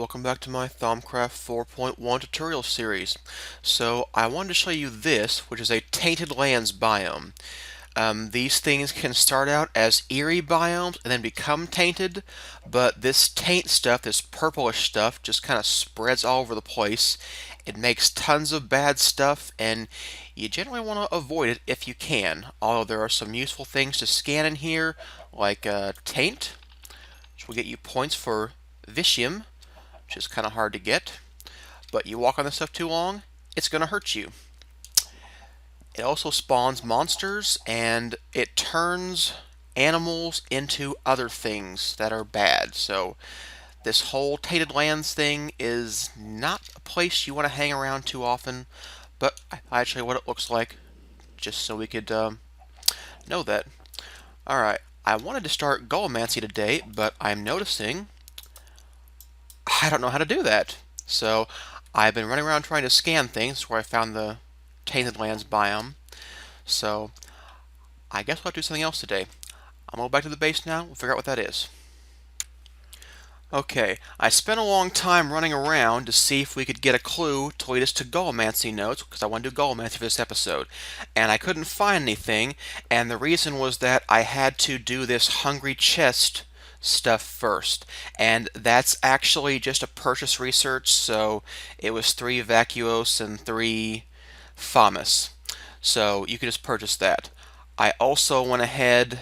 welcome back to my Thaumcraft 4.1 tutorial series. So I wanted to show you this, which is a tainted lands biome. These things can start out as eerie biomes and then become tainted, but this taint stuff, this purplish stuff, just kind of spreads all over the place. It makes tons of bad stuff, and you generally want to avoid it if you can. Although there are some useful things to scan in here, like taint, which will get you points for Vitium, which is kind of hard to get, but you walk on this stuff too long, it's going to hurt you. It also spawns monsters, and it turns animals into other things that are bad. So this whole tainted lands thing is not a place you want to hang around too often, but I'll show you what it looks like, just so we could know that. Alright, I wanted to start Golemancy today, but I'm noticing I don't know how to do that. So I've been running around trying to scan things where I found the Tainted Lands biome. So I guess we'll have to do something else today. I'm going to go back to the base now. We'll figure out what that is. Okay, I spent a long time running around to see if we could get a clue to lead us to Golemancy notes, because I want to do Golemancy for this episode. And I couldn't find anything, and the reason was that I had to do this Hungry Chest stuff first. And that's actually just a purchase research, so it was 3 Vacuos and 3 Famas. So you can just purchase that. I also went ahead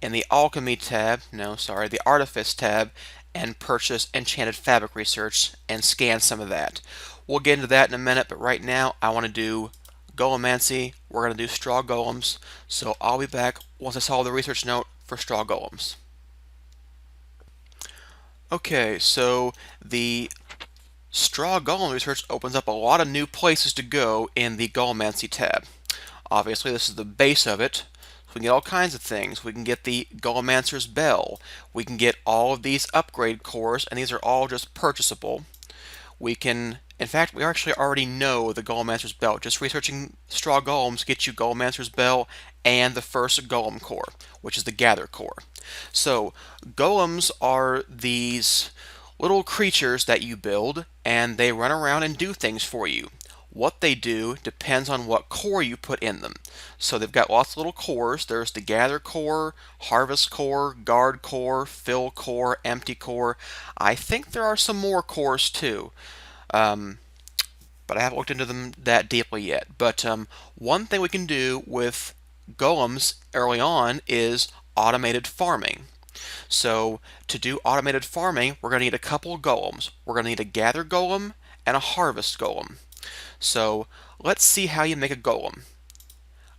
in the Alchemy tab, the Artifice tab, and purchase Enchanted Fabric Research and scan some of that. We'll get into that in a minute, but right now I want to do Golemancy. We're going to do Straw Golems, so I'll be back once I solve the research note for Straw Golems. Okay, so the Straw Golem research opens up a lot of new places to go in the Golemancy tab. Obviously, this is the base of it. We can get all kinds of things. We can get the Golemancer's Bell. We can get all of these upgrade cores, and these are all just purchasable. We can, in fact, we actually already know the Golemancer's Bell. Just researching Straw Golems gets you Golemancer's Bell and the first Golem core, which is the Gather core. So, Golems are these little creatures that you build, and they run around and do things for you. What they do depends on what core you put in them. So they've got lots of little cores. There's the Gather core, Harvest core, Guard core, Fill core, Empty core. I think there are some more cores too, but I haven't looked into them that deeply yet. But one thing we can do with golems early on is automated farming. So to do automated farming, we're going to need a couple of golems. We're going to need a Gather golem and a Harvest golem. So let's see how you make a golem.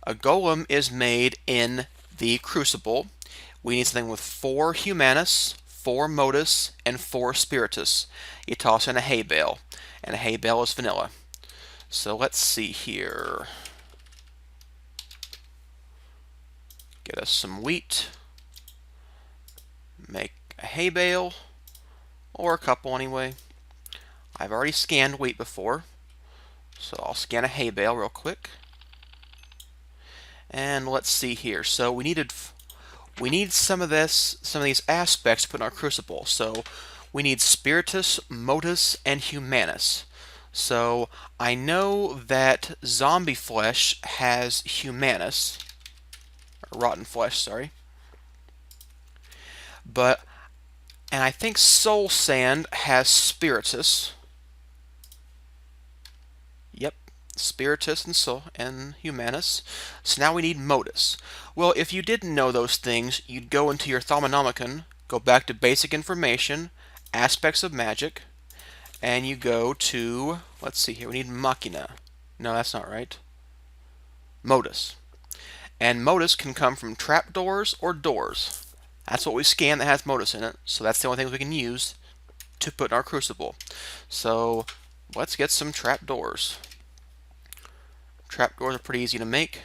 A golem is made in the Crucible. We need something with 4 Humanus, 4 Modus, and 4 Spiritus. You toss in a hay bale, and a hay bale is vanilla. So let's see here. Get us some wheat. Make a hay bale, or a couple anyway. I've already scanned wheat before, so I'll scan a hay bale real quick. And let's see here. So we need some of these aspects to put in our Crucible. So we need Spiritus, Modus, and Humanus. So I know that zombie flesh has Humanus, or rotten flesh, sorry. And I think soul sand has Spiritus. Yep, Spiritus and soul and Humanus. So now we need Modus. Well, if you didn't know those things, you'd go into your Thaumonomicon, go back to Basic Information, Aspects of Magic, and you go to, let's see here, we need Machina. No, that's not right. Modus. And Modus can come from trapdoors or doors. That's what we scan that has Modus in it, so that's the only things we can use to put in our Crucible. So let's get some trapdoors. Trapdoors are pretty easy to make.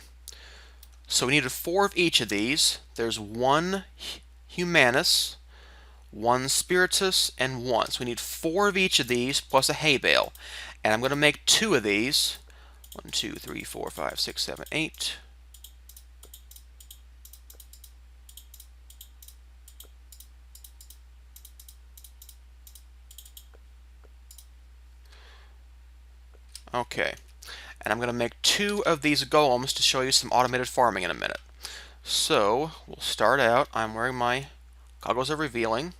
So we needed 4 of each of these. There's 1 Humanus, 1 Spiritus, and 1. So we need 4 of each of these plus a hay bale. And I'm going to make 2 of these. 1, 2, 3, 4, 5, 6, 7, 8. Okay, and I'm going to make 2 of these golems to show you some automated farming in a minute. So we'll start out. I'm wearing my goggles of revealing.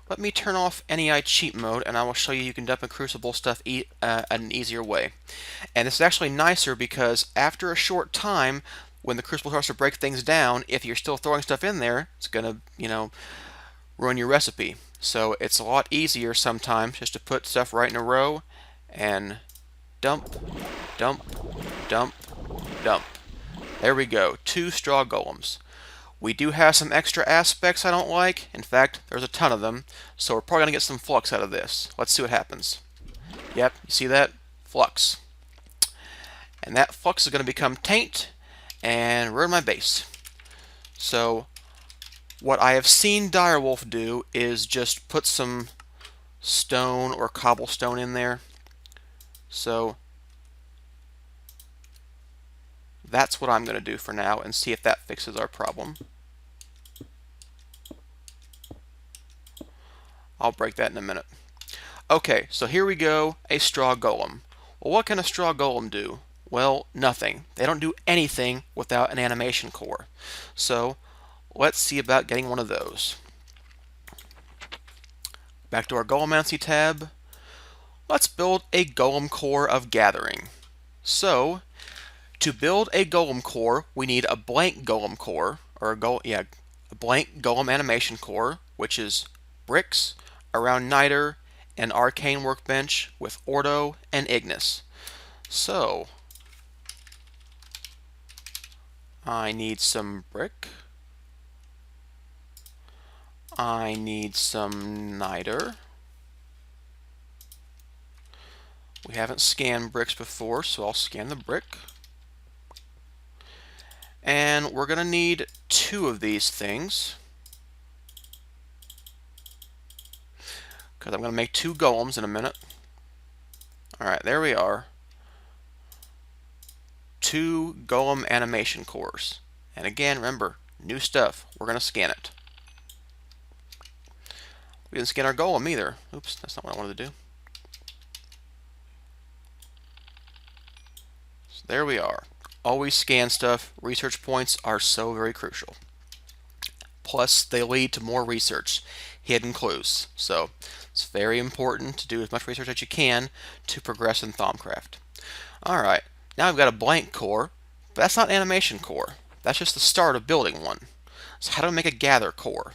Let me turn off NEI cheat mode, and I will show you you can dump in Crucible stuff an easier way. And this is actually nicer because after a short time, when the Crucible starts to break things down, if you're still throwing stuff in there, it's gonna, ruin your recipe. So it's a lot easier sometimes just to put stuff right in a row and dump, dump, dump, dump. There we go, 2 straw golems. We do have some extra aspects I don't like. In fact, there's a ton of them, so we're probably going to get some flux out of this. Let's see what happens. Yep, you see that? Flux. And that flux is going to become taint and ruin my base. So what I have seen Direwolf do is just put some stone or cobblestone in there. So that's what I'm going to do for now and see if that fixes our problem. I'll break that in a minute. Okay, so here we go, a straw golem. Well, what can a straw golem do? Well, nothing. They don't do anything without an animation core. So let's see about getting one of those. Back to our Golemancy tab. Let's build a golem core of gathering. So to build a golem core, we need a blank golem core, or a blank golem animation core, which is bricks around niter, an arcane workbench with ordo and ignis. So I need some brick. I need some niter. We haven't scanned bricks before, so I'll scan the brick. And we're going to need 2 of these things, because I'm going to make 2 golems in a minute. Alright, there we are. 2 golem animation cores. And again, remember, new stuff. We're going to scan it. We didn't scan our golem either. Oops, that's not what I wanted to do. So there we are. Always scan stuff. Research points are so very crucial. Plus, they lead to more research, hidden clues. So it's very important to do as much research as you can to progress in Thaumcraft. Alright, now I've got a blank core, but that's not an animation core. That's just the start of building one. So how do we make a gather core?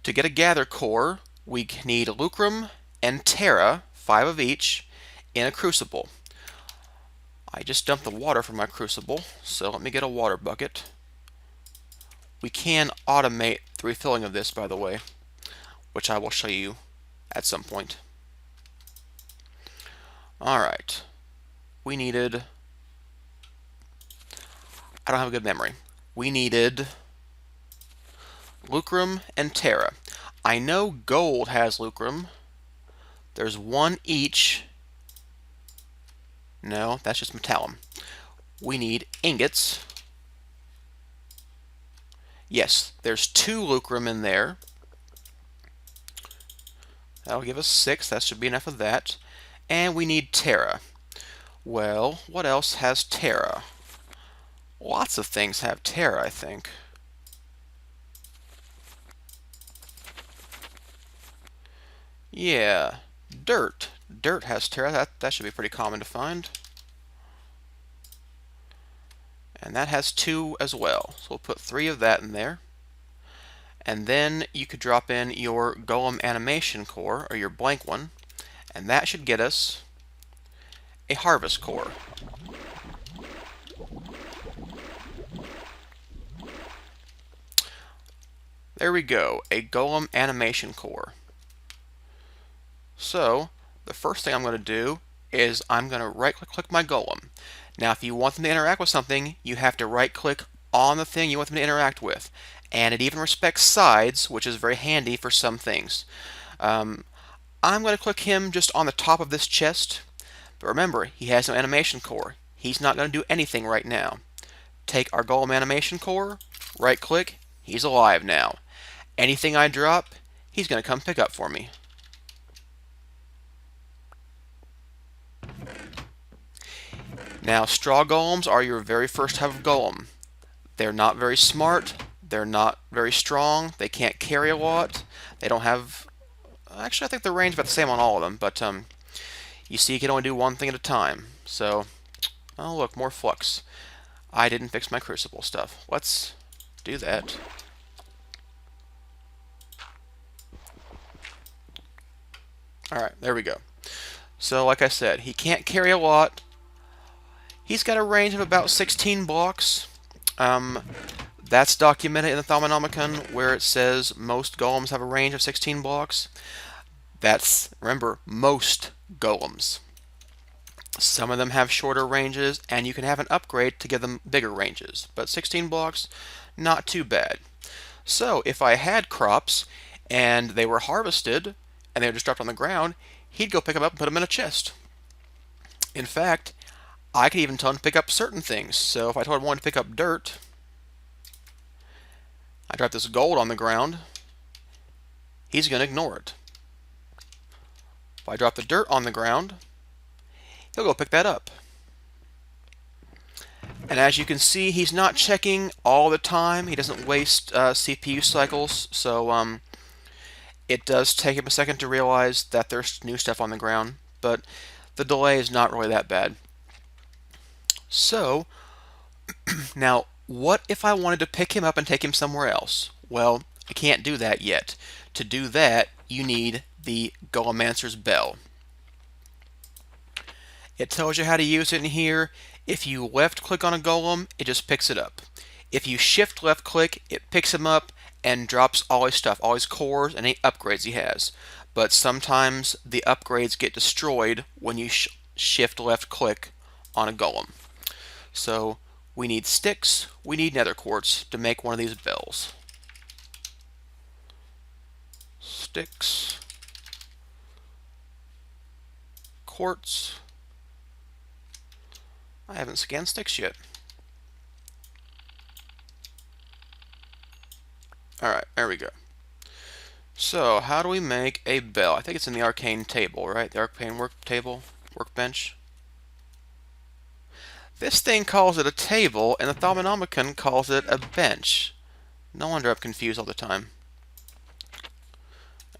To get a gather core, we need lucrum and terra, 5 of each, in a crucible. I just dumped the water from my crucible, so let me get a water bucket. We can automate the refilling of this, by the way, which I will show you at some point. Alright, we needed, I don't have a good memory. We needed lucrum and terra. I know gold has lucrum. There's 1 each. No, that's just metallum. We need ingots. Yes, there's 2 lucrum in there. That'll give us 6. That should be enough of that. And we need terra. Well, what else has terra? Lots of things have terra, I think. Yeah, dirt. Dirt has terra. That should be pretty common to find. And that has 2 as well. So we'll put 3 of that in there. And then you could drop in your golem animation core, or your blank one, and that should get us a harvest core. There we go, a golem animation core. So the first thing I'm going to do is I'm going to right-click my golem. Now, if you want them to interact with something, you have to right-click on the thing you want them to interact with. And it even respects sides, which is very handy for some things. I'm going to click him just on the top of this chest. But remember, he has no animation core. He's not going to do anything right now. Take our golem animation core, right-click, he's alive now. Anything I drop, he's going to come pick up for me. Now, straw golems are your very first type of golem. They're not very smart. They're not very strong. They can't carry a lot. They don't have... Actually, I think the range is about the same on all of them, but you see you can only do one thing at a time. So, oh look, more flux. I didn't fix my crucible stuff. Let's do that. Alright, there we go. So, like I said, he can't carry a lot. He's got a range of about 16 blocks. That's documented in the Thaumcraft where it says most golems have a range of 16 blocks. That's, remember, most golems. Some of them have shorter ranges, and you can have an upgrade to give them bigger ranges. But 16 blocks, not too bad. So, if I had crops, and they were harvested, and they were just dropped on the ground, he'd go pick them up and put them in a chest. In fact, I could even tell him to pick up certain things. So if I told him I wanted to pick up dirt, I drop this gold on the ground, he's going to ignore it. If I drop the dirt on the ground, he'll go pick that up. And as you can see, he's not checking all the time. He doesn't waste CPU cycles, so it does take him a second to realize that there's new stuff on the ground, but the delay is not really that bad. So, now, what if I wanted to pick him up and take him somewhere else? Well, I can't do that yet. To do that, you need the Golemancer's bell. It tells you how to use it in here. If you left click on a golem, it just picks it up. If you shift left click, it picks him up and drops all his stuff, all his cores and any upgrades he has. But sometimes the upgrades get destroyed when you shift left click on a golem. So we need sticks, we need nether quartz to make one of these bells. Sticks, quartz. I haven't scanned sticks yet. Alright, there we go. So, how do we make a bell? I think it's in the arcane table, right? The arcane workbench. This thing calls it a table, and the Thaumcraft calls it a bench. No wonder I'm confused all the time.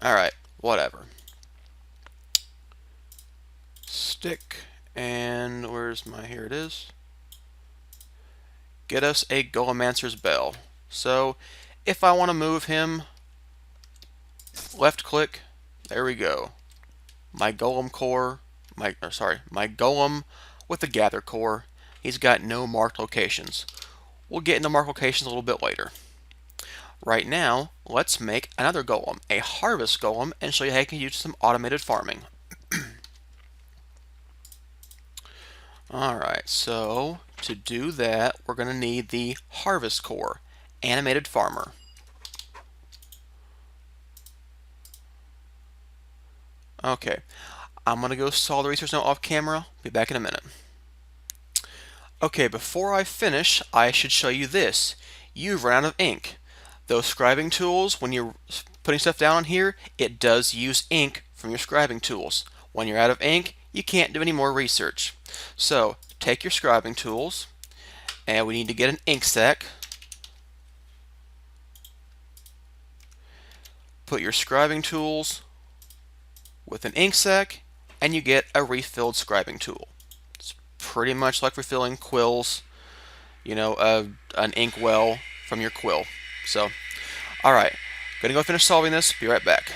Alright, whatever. Stick, and where's my, here it is. Get us a Golemancer's bell. So, if I want to move him, left click, there we go. My golem core, my golem with the gather core. He's got no marked locations. We'll get into marked locations a little bit later. Right now, let's make another golem, a harvest golem, and show you how you can use some automated farming. Alright, so to do that, we're going to need the harvest core, animated farmer. Okay, I'm going to go solve the research note off camera. Be back in a minute. Okay, before I finish, I should show you this. You've run out of ink. Those scribing tools, when you're putting stuff down on here, it does use ink from your scribing tools. When you're out of ink, you can't do any more research. So, take your scribing tools, and we need to get an ink sac. Put your scribing tools with an ink sac, and you get a refilled scribing tool. It's pretty much like refilling quills, you know, an ink well from your quill. So, alright, gonna go finish solving this, be right back.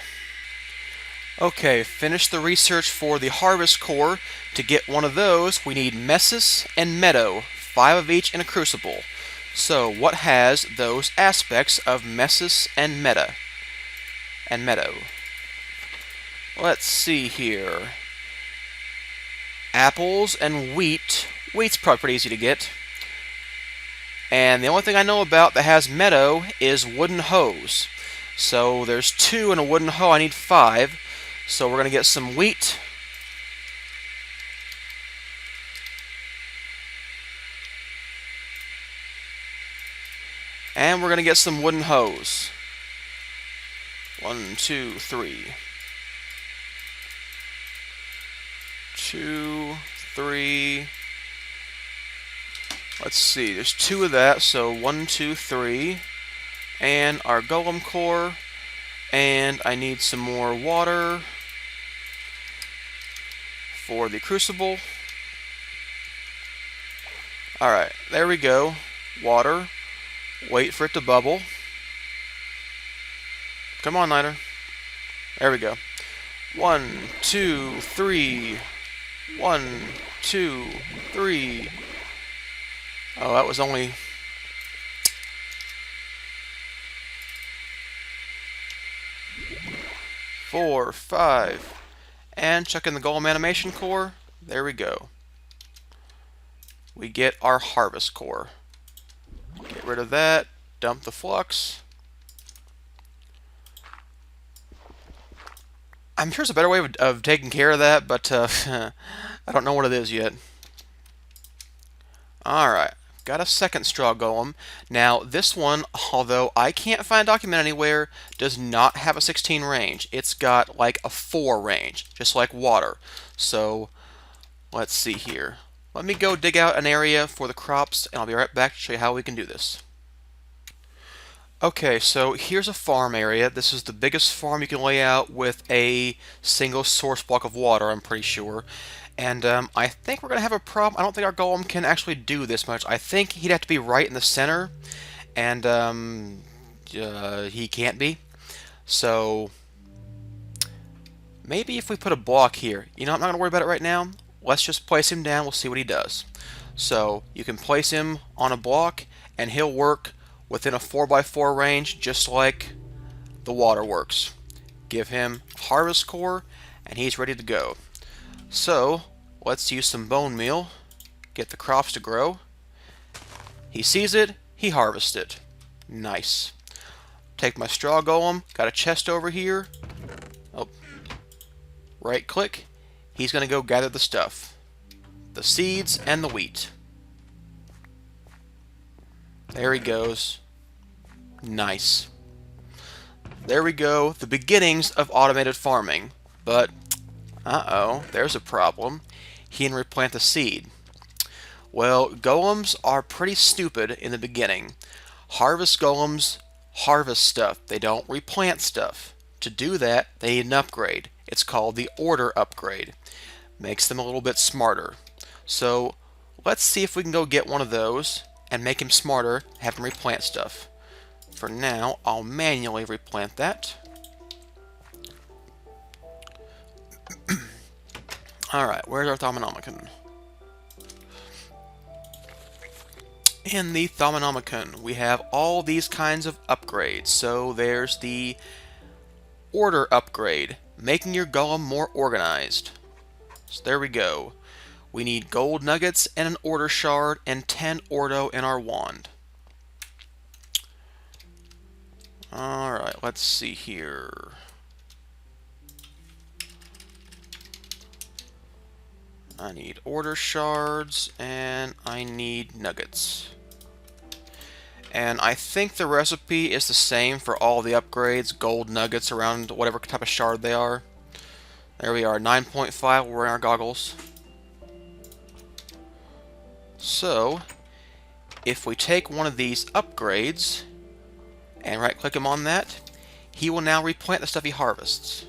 Okay, finish the research for the harvest core. To get one of those, we need messes and meadow, 5 of each in a crucible. So, what has those aspects of messes and meadow? Let's see here. Apples and wheat. Wheat's probably pretty easy to get. And the only thing I know about that has meadow is wooden hoes. So there's 2 in a wooden hoe. I need 5. So we're going to get some wheat. And we're going to get some wooden hoes. 1, 2, 3. 2, 3. Let's see, there's 2 of that, so 1, 2, 3. And our golem core. And I need some more water for the crucible. Alright, there we go. Water. Wait for it to bubble. Come on, Niter. There we go. 1, 2, 3. 1, 2, 3. Oh, that was only... four, 5. And check in the golem animation core. There we go. We get our harvest core. Get rid of that. Dump the flux. I'm sure there's a better way of taking care of that, but I don't know what it is yet. Alright, got a second straw golem. Now, this one, although I can't find a document anywhere, does not have a 16 range. It's got like a 4 range, just like water. So, let's see here. Let me go dig out an area for the crops, and I'll be right back to show you how we can do this. Okay, so here's a farm area. This is the biggest farm you can lay out with a single source block of water, I'm pretty sure. And I think we're going to have a problem. I don't think our golem can actually do this much. I think he'd have to be right in the center, and he can't be. So maybe if we put a block here. You know, I'm not going to worry about it right now. Let's just place him down. We'll see what he does. So you can place him on a block, and he'll work within a 4x4 range, just like the water works. Give him harvest core, and he's ready to go. So, let's use some bone meal, get the crops to grow. He sees it, he harvests it. Nice. Take my straw golem, got a chest over here. Oh. Right click, he's going to go gather the stuff. The seeds and the wheat. There he goes. Nice. There we go, the beginnings of automated farming. But uh-oh, there's a problem. He can replant the seed. Well, golems are pretty stupid in the beginning. Harvest golems harvest stuff. They don't replant stuff. To do that, they need an upgrade. It's called the order upgrade. Makes them a little bit smarter. So, let's see if we can go get one of those and make him smarter, have him replant stuff. For now, I'll manually replant that. Alright, where's our Thaumanomicon? In the Thaumanomicon, we have all these kinds of upgrades. So there's the order upgrade, making your golem more organized. So there we go. We need gold nuggets and an order shard and 10 ordo in our wand. Alright, let's see here. I need order shards, and I need nuggets. And I think the recipe is the same for all the upgrades, gold nuggets around whatever type of shard they are. There we are, 9.5, we're in our goggles. So, if we take one of these upgrades, and right-click him on that, he will now replant the stuff he harvests.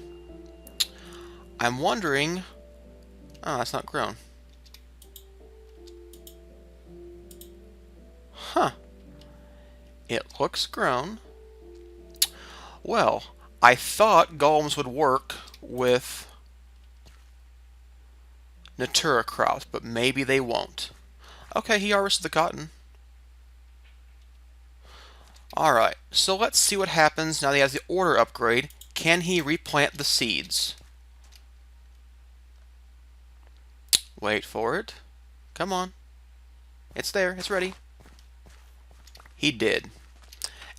I'm wondering... Oh, that's not grown. Huh. It looks grown. Well, I thought golems would work with Natura crops, but maybe they won't. Okay, he harvested the cotton. Alright, so let's see what happens now that he has the order upgrade. Can he replant the seeds? Wait for it. Come on. It's there. It's ready. He did.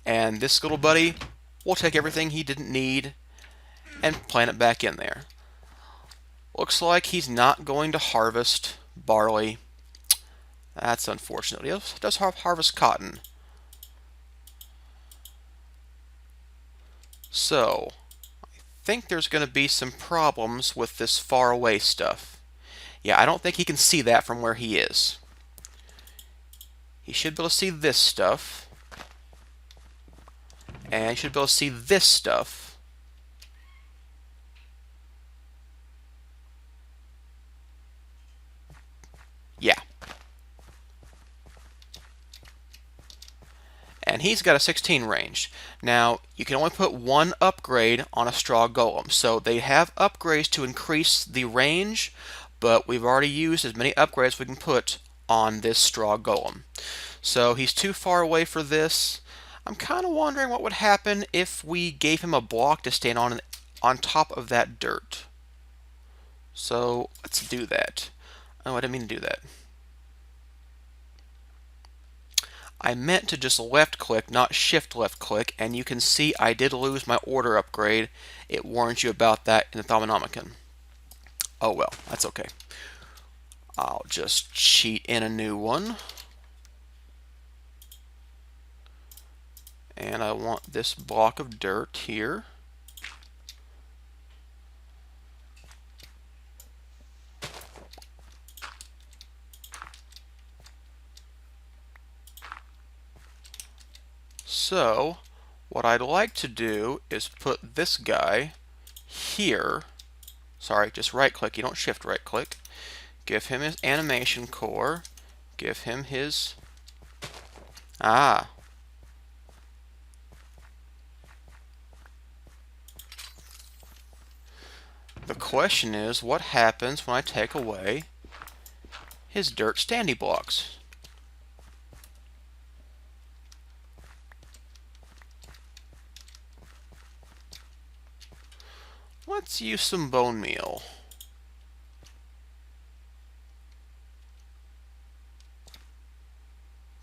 And this little buddy will take everything he didn't need and plant it back in there. Looks like he's not going to harvest barley. That's unfortunate. He does harvest cotton. So, I think there's going to be some problems with this far away stuff. Yeah, I don't think he can see that from where he is. he should be able to see this stuff. And he should be able to see this stuff. Yeah. And he's got a 16 range. Now, you can only put one upgrade on a straw golem. So they have upgrades to increase the range, but we've already used as many upgrades as we can put on this straw golem. So he's too far away for this. I'm kind of wondering what would happen if we gave him a block to stand on top of that dirt. So let's do that. Oh, I didn't mean to do that. I meant to just left click, not shift left click, and you can see I did lose my order upgrade. It warns you about that in the Thaumanomicon. Oh well, that's okay. I'll just cheat in a new one. And I want this block of dirt here. So, what I'd like to do is put this guy here. Sorry, just right click, you don't shift right click. Give him his animation core. Give him his... Ah. The question is, what happens when I take away his dirt standy blocks? Let's use some bone meal.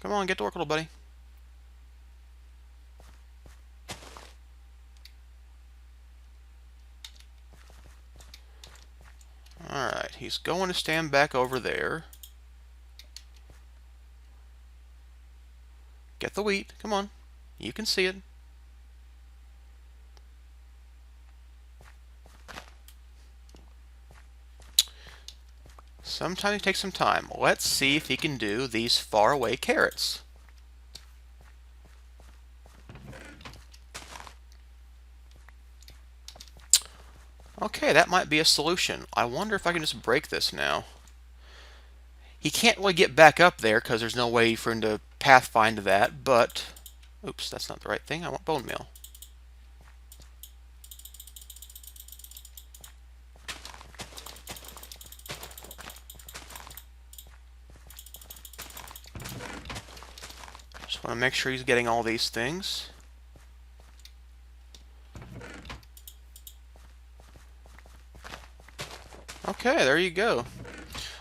Come on, get to work, little buddy. Alright, he's going to stand back over there. Get the wheat, come on. You can see it. Sometimes it takes some time. Let's see if he can do these faraway carrots. Okay, that might be a solution. I wonder if I can just break this now. He can't really get back up there because there's no way for him to pathfind to that, but... Oops, that's not the right thing. I want bone meal. Just want to make sure he's getting all these things. Okay, there you go.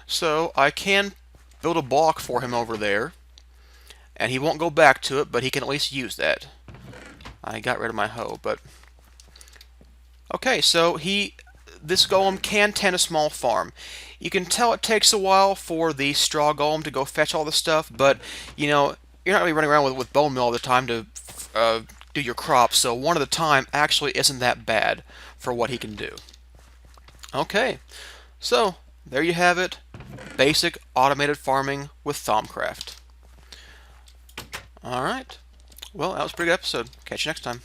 So I can build a block for him over there, and he won't go back to it, but he can at least use that. I got rid of my hoe, but... Okay, so this golem can tend a small farm. You can tell it takes a while for the straw golem to go fetch all the stuff, but, you know, you're not really running around with bone meal all the time to do your crops, so one at a time actually isn't that bad for what he can do. Okay, so there you have it. Basic automated farming with Thaumcraft. Alright, well, that was a pretty good episode. Catch you next time.